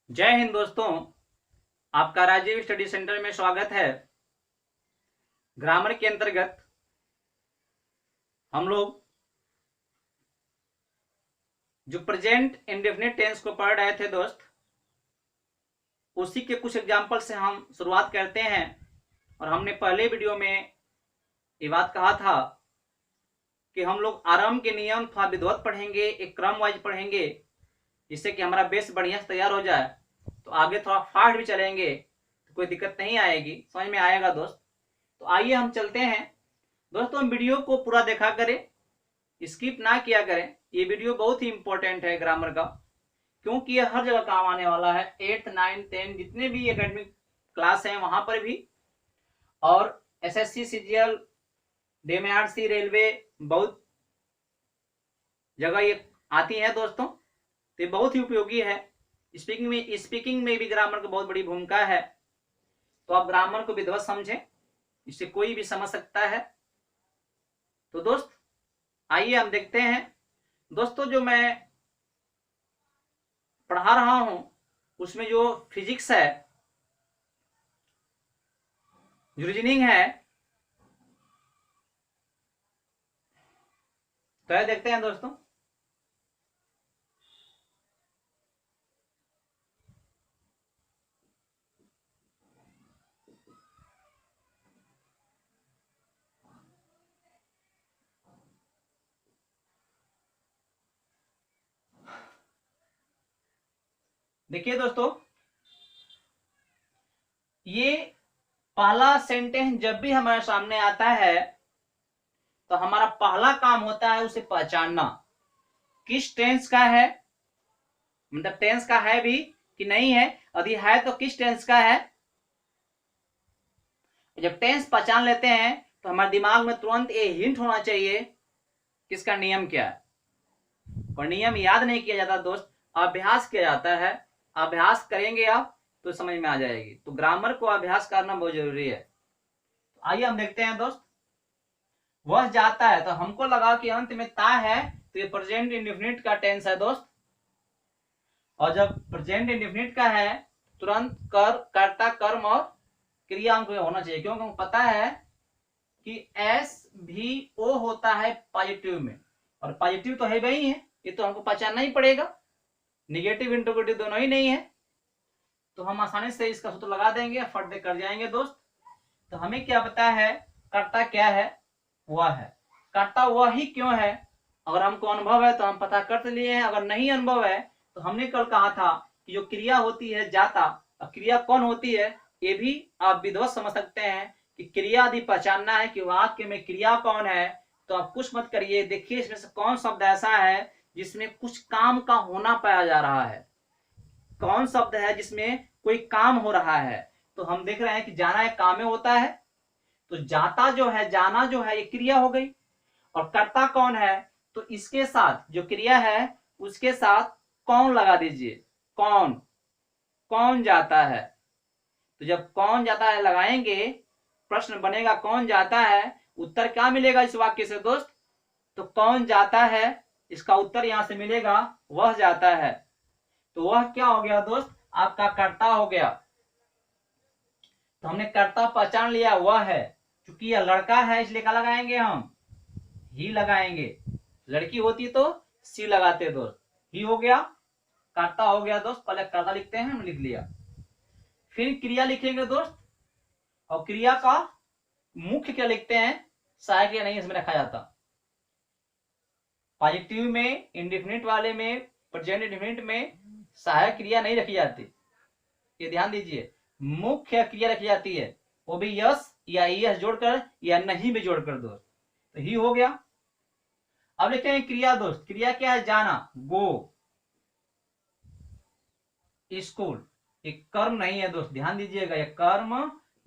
जय हिंद दोस्तों। आपका राजीव स्टडी सेंटर में स्वागत है। ग्रामर के अंतर्गत हम लोग जो प्रेजेंट इंडेफिनिट टेंस को पढ़ रहे थे दोस्त, उसी के कुछ एग्जाम्पल से हम शुरुआत करते हैं। और हमने पहले वीडियो में ये बात कहा था कि हम लोग आरंभ के नियम थोड़ा विधिवत पढ़ेंगे, एक क्रम वाइज पढ़ेंगे, जिससे कि हमारा बेस बढ़िया से तैयार हो जाए। तो आगे थोड़ा फास्ट भी चलेंगे तो कोई दिक्कत नहीं आएगी, समझ में आएगा दोस्त। तो आइए हम चलते हैं दोस्तों। वीडियो को पूरा देखा करें, स्किप ना किया करें। ये वीडियो बहुत ही इंपॉर्टेंट है ग्रामर का, क्योंकि ये हर जगह काम आने वाला है। 8, 9, 10 जितने भी एकेडमिक क्लास हैं वहां पर भी, और एसएससी, सीजीएल, डीएमआरसी, रेलवे, बहुत जगह ये आती है दोस्तों। तो ये बहुत ही उपयोगी है। स्पीकिंग में भी ग्रामर की बहुत बड़ी भूमिका है। तो आप ग्रामर को विधिवत समझें, इससे कोई भी समझ सकता है। तो दोस्त आइए हम देखते हैं। दोस्तों जो मैं पढ़ा रहा हूं उसमें जो फिजिक्स है, जो रीजनिंग है, तो यह देखते हैं दोस्तों। देखिए दोस्तों, ये पहला सेंटेंस जब भी हमारे सामने आता है तो हमारा पहला काम होता है उसे पहचानना, किस टेंस का है, मतलब टेंस का है भी कि नहीं है, यदि है तो किस टेंस का है। जब टेंस पहचान लेते हैं तो हमारे दिमाग में तुरंत ये हिंट होना चाहिए किसका नियम क्या है। और नियम याद नहीं किया जाता दोस्त, अभ्यास किया जाता है। अभ्यास करेंगे आप तो समझ में आ जाएगी। तो ग्रामर को अभ्यास करना बहुत जरूरी है। तो आइए हम देखते हैं दोस्त। वह जाता है, तो हमको लगा कि अंत में ता है, तो ये प्रेजेंट इंडेफिनिट का टेंस है दोस्त। और जब प्रेजेंट इंडेफिनिट का है तुरंत कर्ता, कर्म और क्रिया अंक होना चाहिए, क्योंकि हमको पता है कि एस भी ओ होता है पॉजिटिव में, और पॉजिटिव तो है वही है, ये तो हमको पहचानना ही पड़ेगा। निगेटिव इंट्रोगेटिव दोनों ही नहीं है, तो हम आसानी से इसका सूत्र लगा देंगे, फट दे कर जाएंगे दोस्त। तो हमें क्या पता है कर्ता क्या है, वह है। कर्ता वह ही क्यों है, अगर हमको अनुभव है तो हम पता कर लिए हैं, अगर नहीं अनुभव है तो हमने कल कहा था कि जो क्रिया होती है जाता, अब क्रिया कौन होती है ये भी आप विधिवत समझ सकते हैं कि क्रिया यदि पहचानना है कि वाक्य में क्रिया कौन है, तो आप कुछ मत करिए, देखिए इसमें से कौन शब्द ऐसा है जिसमें कुछ काम का होना पाया जा रहा है, कौन शब्द है जिसमें कोई काम हो रहा है। तो हम देख रहे हैं कि जाना एक काम में होता है, तो जाता जो है, जाना जो है, ये क्रिया हो गई। और कर्ता कौन है, तो इसके साथ जो क्रिया है उसके साथ कौन लगा दीजिए, कौन, कौन जाता है। तो जब कौन जाता है लगाएंगे, प्रश्न बनेगा कौन जाता है, उत्तर क्या मिलेगा इस वाक्य से दोस्त, तो कौन जाता है, इसका उत्तर यहां से मिलेगा वह जाता है। तो वह क्या हो गया दोस्त, आपका कर्ता हो गया। तो हमने कर्ता पहचान लिया, वह है। चूंकि यह लड़का है इसलिए क्या लगाएंगे, हम ही लगाएंगे। लड़की होती तो सी लगाते दोस्त। ही हो गया, कर्ता हो गया दोस्त। पहले कर्ता लिखते हैं, हम लिख लिया। फिर क्रिया लिखेंगे दोस्त, और क्रिया का मुख्य क्या लिखते हैं, सहायक क्रिया नहीं इसमें रखा जाता। पॉजिटिव में, इंडिफिनिट वाले में, प्रेजेंट इंडिफिनिट में सहायक क्रिया नहीं रखी जाती, ये ध्यान दीजिए। मुख्य क्रिया रखी जाती है, वो भी यस या यस जोड़कर या नहीं भी जोड़कर दोस्त। तो ही हो गया। अब लिखते हैं क्रिया दोस्त। क्रिया क्या है, जाना, गो, स्कूल। ये कर्म नहीं है दोस्त, ध्यान दीजिएगा, ये कर्म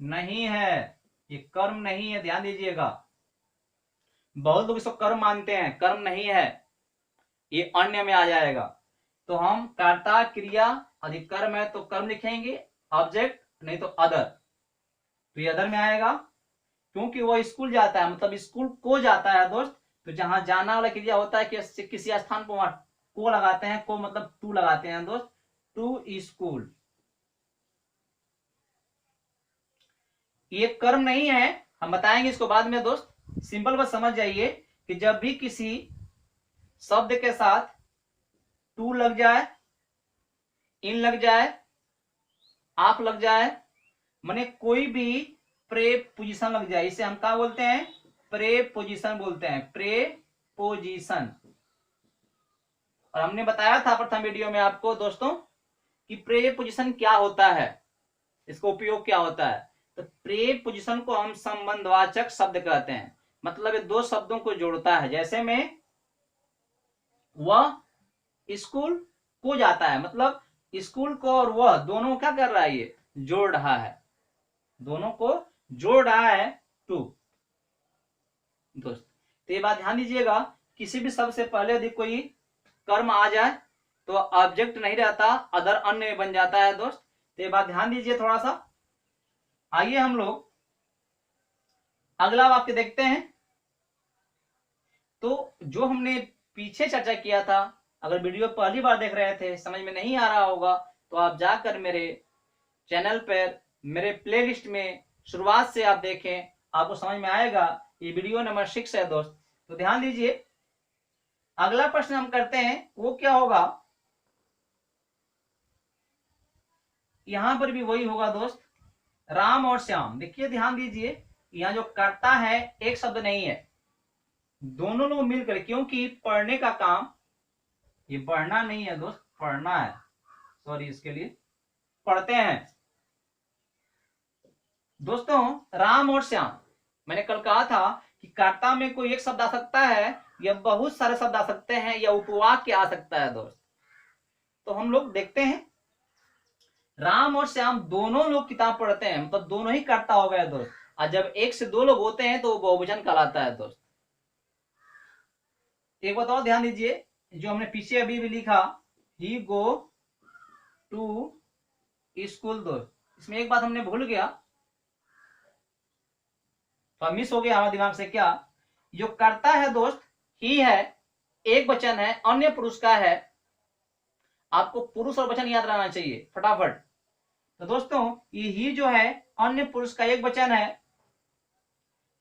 नहीं है, ये कर्म नहीं है, ध्यान दीजिएगा। बहुत लोग इसको कर्म मानते हैं, कर्म नहीं है, ये अन्य में आ जाएगा। तो हम कर्ता क्रिया अधिक कर्म है तो कर्म लिखेंगे, ऑब्जेक्ट नहीं तो अदर, तो ये अदर में आएगा। क्योंकि वो स्कूल जाता है, मतलब स्कूल को जाता है दोस्त। तो जहां जाना वाला क्रिया होता है कि किसी स्थान पर को लगाते हैं, को मतलब टू लगाते हैं दोस्त, टू स्कूल। ये कर्म नहीं है, हम बताएंगे इसको बाद में दोस्त। सिंपल बस समझ जाइए कि जब भी किसी शब्द के साथ टू लग जाए, इन लग जाए, आप लग जाए, माने कोई भी प्रेपोजिशन लग जाए, इसे हम क्या बोलते हैं? प्रेपोजिशन बोलते हैं, प्रेपोजिशन। और हमने बताया था प्रथम वीडियो में आपको दोस्तों कि प्रेपोजिशन क्या होता है, इसका उपयोग क्या होता है। तो प्रेपोजिशन को हम संबंधवाचक शब्द कहते हैं, मतलब ये दो शब्दों को जोड़ता है। जैसे में वह स्कूल को जाता है, मतलब स्कूल को और वह दोनों क्या कर रहा है? ये जोड़ रहा है, दोनों को जोड़ रहा है टू। दोस्त तो ये बात ध्यान दीजिएगा, किसी भी शब्द से पहले यदि कोई कर्म आ जाए तो ऑब्जेक्ट नहीं रहता, अदर अन्य बन जाता है दोस्त। तो ये बात ध्यान दीजिए थोड़ा सा। आइए हम लोग अगला वाक्य देखते हैं। तो जो हमने पीछे चर्चा किया था, अगर वीडियो पहली बार देख रहे थे, समझ में नहीं आ रहा होगा, तो आप जाकर मेरे चैनल पर, मेरे प्लेलिस्ट में शुरुआत से आप देखें, आपको समझ में आएगा। ये वीडियो नंबर 6 है दोस्त। तो ध्यान दीजिए, अगला प्रश्न हम करते हैं, वो क्या होगा? यहां पर भी वही होगा दोस्त, राम और श्याम। देखिए ध्यान दीजिए, यहां जो कर्ता है एक शब्द नहीं है, दोनों लोग मिलकर, क्योंकि पढ़ने का काम, ये पढ़ना नहीं है दोस्त, पढ़ना है, सॉरी, इसके लिए पढ़ते हैं दोस्तों। राम और श्याम, मैंने कल कहा था कि कर्ता में कोई एक शब्द आ सकता है या बहुत सारे शब्द आ सकते हैं या उपवाक्य आ सकता है दोस्त। तो हम लोग देखते हैं, राम और श्याम दोनों लोग किताब पढ़ते हैं, मतलब दोनों ही कर्ता हो गए दोस्त। और जब एक से दो लोग होते हैं तो वो बहुवचन कहलाता है दोस्त। एक बात और ध्यान दीजिए, जो हमने पीछे अभी भी लिखा, ही गो टू स्कूल दोस्त, इसमें एक बात हमने भूल गया, तो मिस हो गया हमारे दिमाग से। क्या? जो करता है दोस्त ही है, एक वचन है, अन्य पुरुष का है। आपको पुरुष और वचन याद रहना चाहिए फटाफट। तो दोस्तों ये ही जो है अन्य पुरुष का एक वचन है,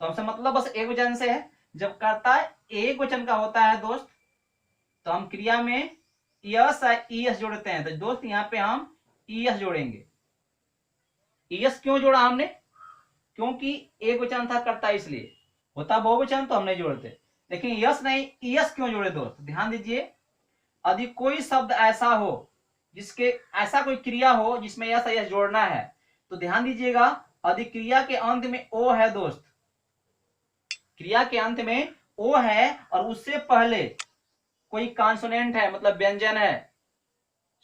तो हमसे मतलब बस एक वचन से है। जब कर्ता एक वचन का होता है दोस्त, तो हम क्रिया में यस ईएस जोड़ते हैं। तो दोस्त यहाँ पे हम ईएस जोड़ेंगे। ईएस क्यों जोड़ा हमने? क्योंकि एक वचन था कर्ता, इसलिए। होता बहुवचन तो हम नहीं जोड़ते, लेकिन यस नहीं, ईएस क्यों जोड़े दोस्त? ध्यान दीजिए, यदि कोई शब्द ऐसा हो जिसके, ऐसा कोई क्रिया हो जिसमें यस यस जोड़ना है, तो ध्यान दीजिएगा, यदि क्रिया के अंत में ओ है दोस्त, क्रिया के अंत में ओ है और उससे पहले कोई कॉन्सोनेंट है, मतलब व्यंजन है,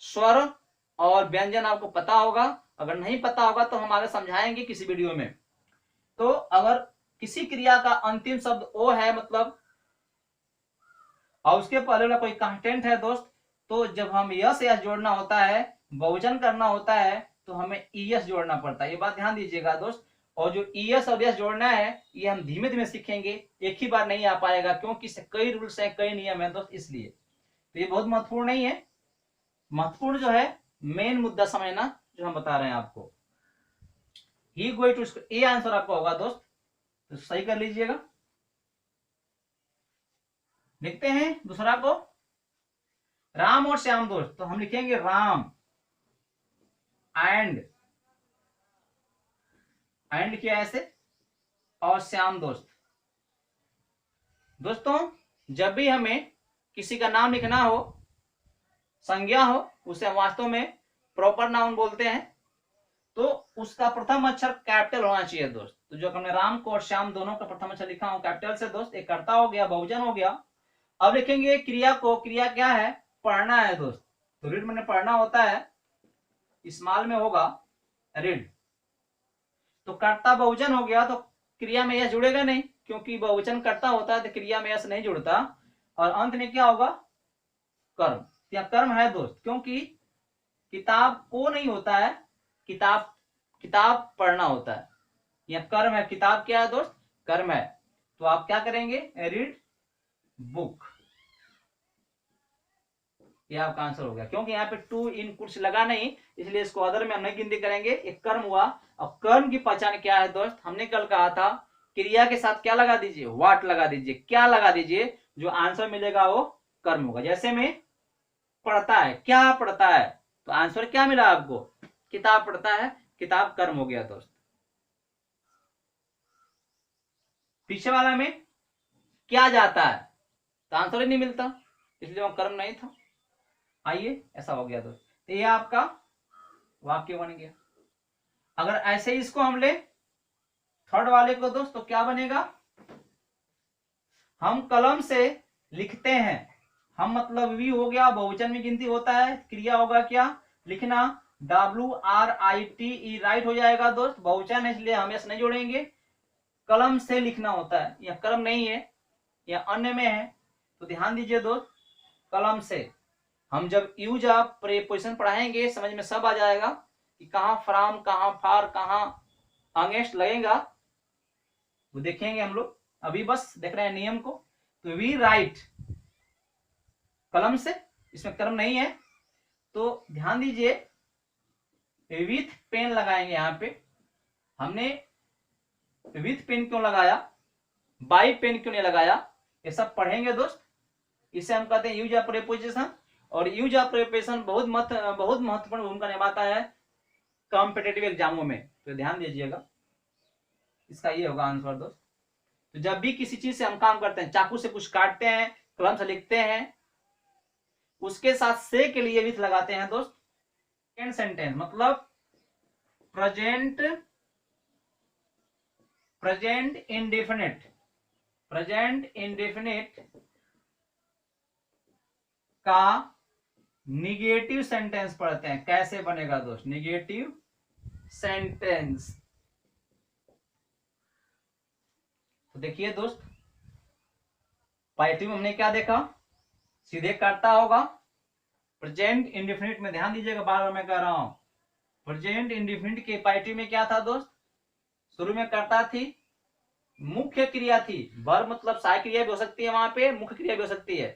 स्वर और व्यंजन आपको पता होगा। अगर नहीं पता होगा तो हम आगे समझाएंगे किसी वीडियो में। तो अगर किसी क्रिया का अंतिम शब्द ओ है, मतलब, और उसके पहले वाला कोई कंटेंट है दोस्त, तो जब हम यस यस जोड़ना होता है, बहुवचन करना होता है, तो हमें ईएस जोड़ना पड़ता है। ये बात ध्यान दीजिएगा दोस्त। और जो ईएस और यस जोड़ना है, ये हम धीमे धीमे सीखेंगे, एक ही बार नहीं आ पाएगा, क्योंकि इससे कई रूल्स हैं, कई नियम है दोस्त, इसलिए। तो ये बहुत महत्वपूर्ण नहीं है, महत्वपूर्ण जो है मेन मुद्दा समझना, जो हम बता रहे हैं आपको। ही गोइंग टू स्कूल, ये आंसर आपका होगा दोस्त, तो सही कर लीजिएगा। लिखते हैं दूसरा को, राम और श्याम दोस्त। तो हम लिखेंगे राम एंड किया ऐसे, और श्याम दोस्त। दोस्तों जब भी हमें किसी का नाम लिखना हो, संज्ञा हो, उसे हम वास्तव में प्रॉपर नाउन बोलते हैं, तो उसका प्रथम अक्षर कैपिटल होना चाहिए दोस्त। तो जो हमने राम को और श्याम दोनों का प्रथम अक्षर लिखा हो कैपिटल से दोस्त, एक कर्ता हो गया, बहुवचन हो गया। अब लिखेंगे क्रिया को, क्रिया क्या है? पढ़ना है दोस्त। तो रीड मैंने पढ़ना होता है, स्मॉल में होगा रीड। तो कर्ता बहुवचन हो गया, तो क्रिया में यस जुड़ेगा नहीं, क्योंकि बहुवचन कर्ता होता है, तो क्रिया में यस नहीं जुड़ता। और अंत में क्या होगा? कर्म। यहाँ कर्म है दोस्त, क्योंकि किताब को नहीं होता है, किताब, किताब पढ़ना होता है। यहाँ कर्म है, किताब क्या है दोस्त? कर्म है। तो आप क्या करेंगे? Read book. ये आपका आंसर हो गया, क्योंकि यहाँ पे टू इन कुछ लगा नहीं, इसलिए इसको अदर में हम नहीं गिनती करेंगे। एक कर्म हुआ। अब कर्म की पहचान क्या है दोस्त, हमने कल कहा था क्रिया के साथ क्या लगा दीजिए, वाट लगा दीजिए, क्या लगा दीजिए, जो आंसर मिलेगा वो कर्म होगा। जैसे में पढ़ता है, क्या पढ़ता है, तो आंसर क्या मिला आपको, किताब पढ़ता है, किताब कर्म हो गया दोस्त। पीछे वाला में क्या जाता है, तो आंसर ही नहीं मिलता, इसलिए वो कर्म नहीं था। आइए, ऐसा हो गया दोस्त, तो ये आपका वाक्य बन गया। अगर ऐसे ही इसको हम ले थर्ड वाले को दोस्त, तो क्या बनेगा, हम कलम से लिखते हैं, हम मतलब वी हो गया, बहुवचन में गिनती होता है, क्रिया होगा क्या, लिखना, WRITE राइट हो जाएगा दोस्त, बहुवचन है इसलिए हम ऐसे नहीं जोड़ेंगे। कलम से लिखना होता है, यह कर्म नहीं है, यह अन्य में है, तो ध्यान दीजिए दोस्त, कलम से। हम जब यूज ऑफ प्रीपोजिशन पढ़ाएंगे समझ में सब आ जाएगा कि कहाँ फ्रॉम, कहाँ फॉर, कहाँ अगेंस्ट लगेगा, वो देखेंगे हम लोग। अभी बस देख रहे हैं नियम को। तो वी राइट कलम से, इसमें कर्म नहीं है, तो ध्यान दीजिए विथ पेन लगाएंगे। यहां पे हमने विथ पेन क्यों लगाया, बाई पेन क्यों नहीं लगाया, ये सब पढ़ेंगे दोस्त। इसे हम कहते हैं यूज ऑफ प्रीपोजिशन, और यूज ऑफ प्रीपोजिशन बहुत महत्वपूर्ण भूमिका निभाता है कॉम्पिटेटिव एग्जामों में, तो ध्यान दीजिएगा। इसका ये होगा आंसर दोस्त। तो जब भी किसी चीज से हम काम करते हैं, चाकू से कुछ काटते हैं, कलम से लिखते हैं, उसके साथ से के लिए विथ लगाते हैं दोस्त। सेकेंड सेंटेंस मतलब प्रेजेंट इंडेफिनिट, प्रेजेंट इंडेफिनिट का निगेटिव सेंटेंस पढ़ते हैं, कैसे बनेगा दोस्त निगेटिव सेंटेंस। तो देखिए दोस्त, पाइटिव हमने क्या देखा, सीधे करता होगा। प्रेजेंट इंडेफिनिट में ध्यान दीजिएगा, बार बार मैं कह रहा हूं, प्रेजेंट इंडेफिनिट के पाइटिव में क्या था दोस्त, शुरू में करता थी, मुख्य क्रिया थी, वर्ब मतलब सहायक क्रिया भी हो सकती है, वहां पे मुख्य क्रिया भी हो सकती है।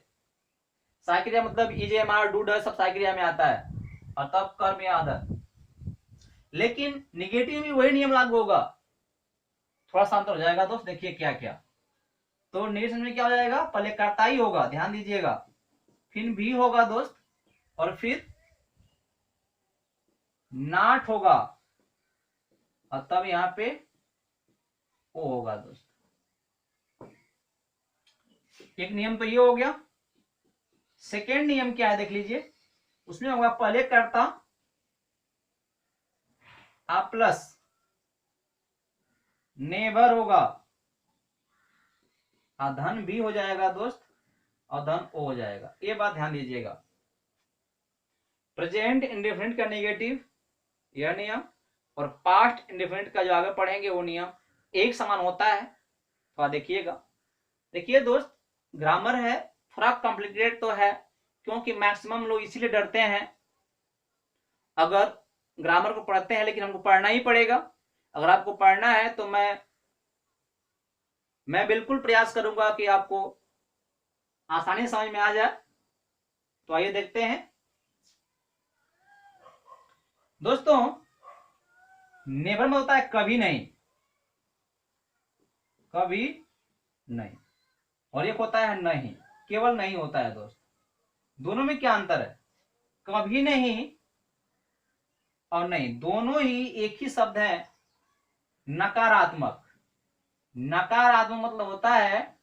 सहायक क्रिया मतलब EJMR डू डज सब सहायक क्रिया में आता है, और तब कर्म या आदर। लेकिन निगेटिव में वही नियम लागू होगा, थोड़ा सा अंतर हो जाएगा दोस्त। देखिए क्या क्या, तो नेगेटिव में क्या हो जाएगा, पहले कर्ता ही होगा, ध्यान दीजिएगा, फिर भी होगा दोस्त, और फिर नाट होगा, और तब यहां पे ओ होगा दोस्त। एक नियम तो ये हो गया। सेकेंड नियम क्या है देख लीजिए, उसमें होगा पहले कर्ता आ प्लस नेबर होगा, धन भी हो जाएगा दोस्त, और धन ओ हो जाएगा। ये बात ध्यान दीजिएगा। प्रेजेंट इंडेफिनिट का नेगेटिव यह नियम, और पास्ट इंडेफिनिट का जो आगे पढ़ेंगे वो नियम एक समान होता है। तो देखिएगा, देखिए दोस्त, ग्रामर है थोड़ा कॉम्प्लिकेटेड तो है, क्योंकि मैक्सिमम लोग इसीलिए डरते हैं। अगर ग्रामर को पढ़ते हैं, लेकिन हमको पढ़ना ही पड़ेगा। अगर आपको पढ़ना है तो मैं बिल्कुल प्रयास करूंगा कि आपको आसानी से समझ में आ जाए। तो आइए देखते हैं दोस्तों, नेवर में होता है कभी नहीं, कभी नहीं, और एक होता है नहीं, केवल नहीं होता है दोस्त। दोनों में क्या अंतर है, कभी नहीं और नहीं, दोनों ही एक ही शब्द है, नकारात्मक। नकारात्मक मतलब होता है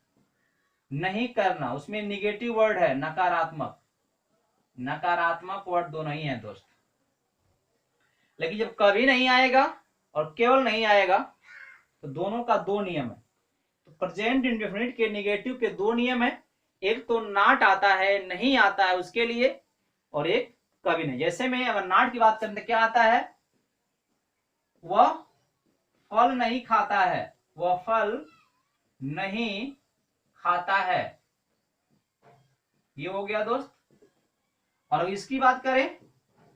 नहीं करना, उसमें निगेटिव वर्ड है नकारात्मक, नकारात्मक वर्ड दोनों ही है दोस्त। लेकिन जब कभी नहीं आएगा और केवल नहीं आएगा, तो दोनों का दो नियम है। तो प्रेजेंट इंडेफिनिट के निगेटिव के दो नियम है, एक तो नाट आता है, नहीं आता है उसके लिए, और एक कभी नहीं। जैसे में अगर नाट की बात करें तो क्या आता है, वह फल नहीं खाता है, वह फल नहीं खाता है, ये हो गया दोस्त। और इसकी बात करें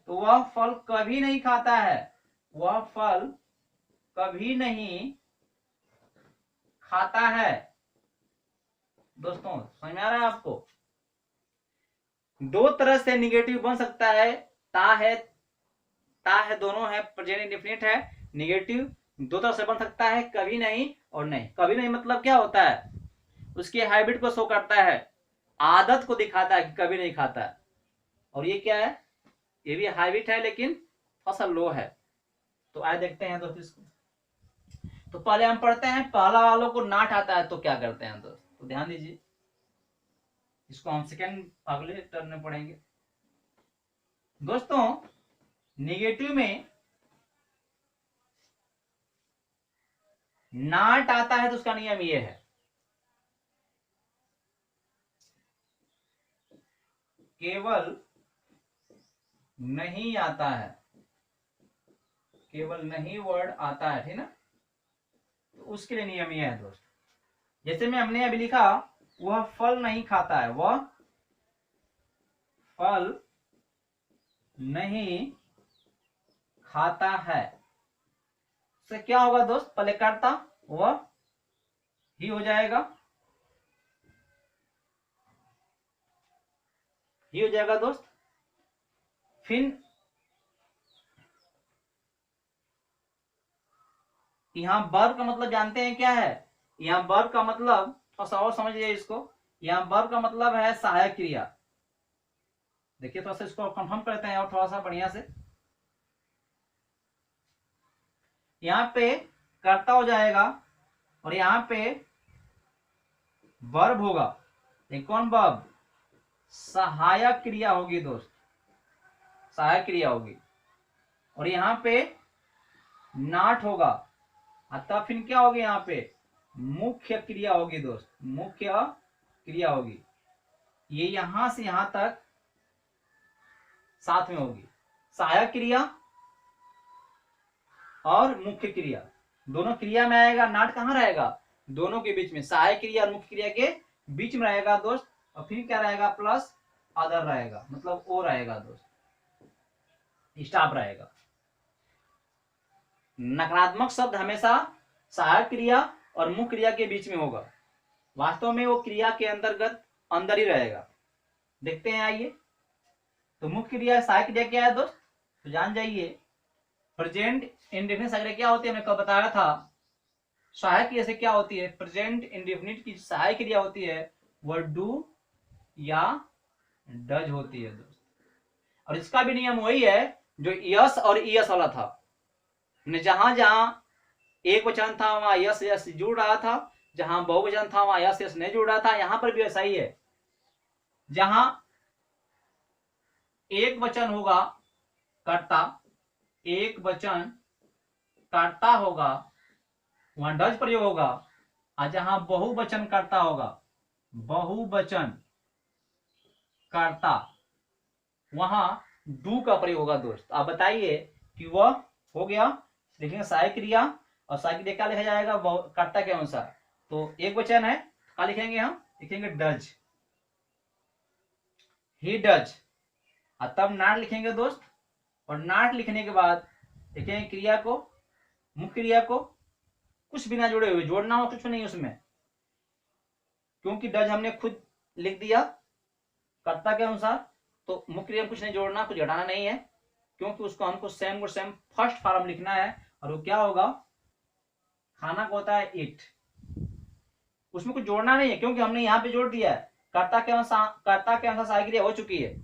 तो वह फल कभी नहीं खाता है, वह फल कभी नहीं खाता है। दोस्तों समझ में आ रहा है आपको, दो तरह से निगेटिव बन सकता है, ता है दोनों है, प्रेजेंट इंडेफिनिट है, निगेटिव दो तरह से बन सकता है, कभी नहीं और नहीं। कभी नहीं मतलब क्या होता है, उसकी हैबिट को शो करता है, आदत को दिखाता है कि कभी नहीं खाता है। और ये क्या है, ये भी हैबिट है लेकिन थोड़ा सा लो है। तो आए देखते हैं दोस्तों इसको। तो पहले हम पढ़ते हैं, पहला वालों को नाट आता है तो क्या करते हैं दोस्त, तो ध्यान दीजिए, इसको हम सेकेंड अगले टर्न में पढ़ेंगे। दोस्तों निगेटिव में नाट आता है तो उसका नियम ये है, केवल नहीं आता है, केवल नहीं वर्ड आता है, ठीक ना। तो उसके लिए नियम यह है दोस्त, जैसे में हमने अभी लिखा, वह फल नहीं खाता है, वह फल नहीं खाता है, से क्या होगा दोस्त, पहले करता वह ही हो जाएगा, ही हो जाएगा दोस्त। फिर यहां वर्ब का मतलब जानते हैं क्या है, यहां वर्ब का मतलब थोड़ा सा और समझिए इसको, यहां वर्ब का मतलब है सहायक क्रिया। देखिए थोड़ा सा इसको कंफर्म करते हैं और थोड़ा सा बढ़िया से, यहां पे कर्ता हो जाएगा और यहां पे वर्ब होगा, कौन वर्ब, सहायक क्रिया होगी दोस्त, सहायक क्रिया होगी। और यहां पे नाट होगा, तब फिर क्या होगी, यहाँ पे मुख्य क्रिया होगी दोस्त, मुख्य क्रिया होगी। ये यहां से यहां तक साथ में होगी, सहायक क्रिया और मुख्य क्रिया दोनों क्रिया में आएगा। नाट कहां रहेगा, दोनों के बीच में, सहायक क्रिया और मुख्य क्रिया के बीच में रहेगा दोस्त। और फिर क्या रहेगा, प्लस अदर रहेगा, मतलब ओ रहेगा दोस्त, स्टॉप रहेगा। नकारात्मक शब्द हमेशा सहायक क्रिया और मुख्य क्रिया के बीच में होगा, वास्तव में वो क्रिया के अंतर्गत अंदर ही रहेगा। देखते हैं आइए, तो मुख्य क्रिया सहायक क्रिया क्या है दोस्त, तो जान जाइए, प्रेजेंट इंडेफिनिट सहायक क्या होती है, हमने कब बताया था। सहायक क्रिया से क्या होती है, प्रेजेंट इंडेफिनिट की सहायक क्रिया होती है वह डू या डज होती है दोस्त। और इसका भी नियम वही है जो यस और ईएस वाला था, जहां जहां एक वचन था वहां यस यस जुड़ रहा था, जहां बहुवचन था वहां यस यस नहीं जुड़ रहा था। यहां पर भी ऐसा ही है, जहां एक वचन होगा कर्ता, एक वचन कर्ता होगा वहां डज प्रयोग होगा, और जहां बहुवचन कर्ता होगा, बहुवचन कर्ता, वहां डू का प्रयोग होगा दोस्त। आप बताइए कि वह हो गया, लिखेंगे सहायक क्रिया, और सहायक क्रिया क्या लिखा जाएगा, कर्ता के अनुसार। तो एक वचन है, क्या लिखेंगे हम, लिखेंगे डज, ही डज, और तब नाट लिखेंगे दोस्त। और नाट लिखने के बाद लिखेंगे क्रिया को, मुख्य क्रिया को कुछ बिना जुड़े हुए, जोड़ना हो कुछ नहीं उसमें, क्योंकि डज हमने खुद लिख दिया कर्ता के अनुसार, तो मुख्य क्रिया में कुछ नहीं जोड़ना, कुछ घटाना नहीं है, क्योंकि उसको हमको सेम फर्स्ट फॉर्म लिखना है। और वो क्या होगा, खाना को होता है इट, उसमें कुछ जोड़ना नहीं है, क्योंकि हमने यहाँ पे जोड़ दिया है, कर्ता के अनुसार सहायक क्रिया हो चुकी है,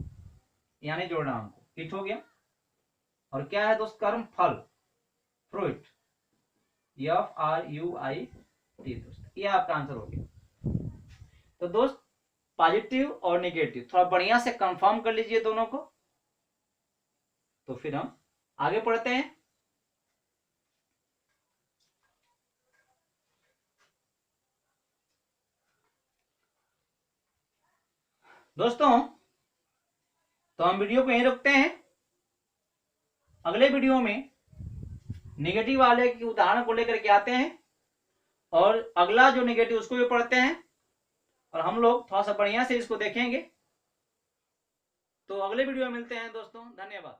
यहाँ नहीं जोड़ना हमको, इट हो गया। और क्या है दोस्त, कर्म फल, फ्रूट, FRUIT दोस्त, ये आपका आंसर हो गया। तो दोस्त पॉजिटिव और नेगेटिव थोड़ा बढ़िया से कंफर्म कर लीजिए दोनों को, तो फिर हम आगे पढ़ते हैं। दोस्तों तो हम वीडियो को यहीं रोकते हैं, अगले वीडियो में नेगेटिव वाले के उदाहरण को लेकर के आते हैं, और अगला जो नेगेटिव उसको भी पढ़ते हैं, और हम लोग थोड़ा सा बढ़िया से इसको देखेंगे। तो अगले वीडियो में मिलते हैं दोस्तों, धन्यवाद।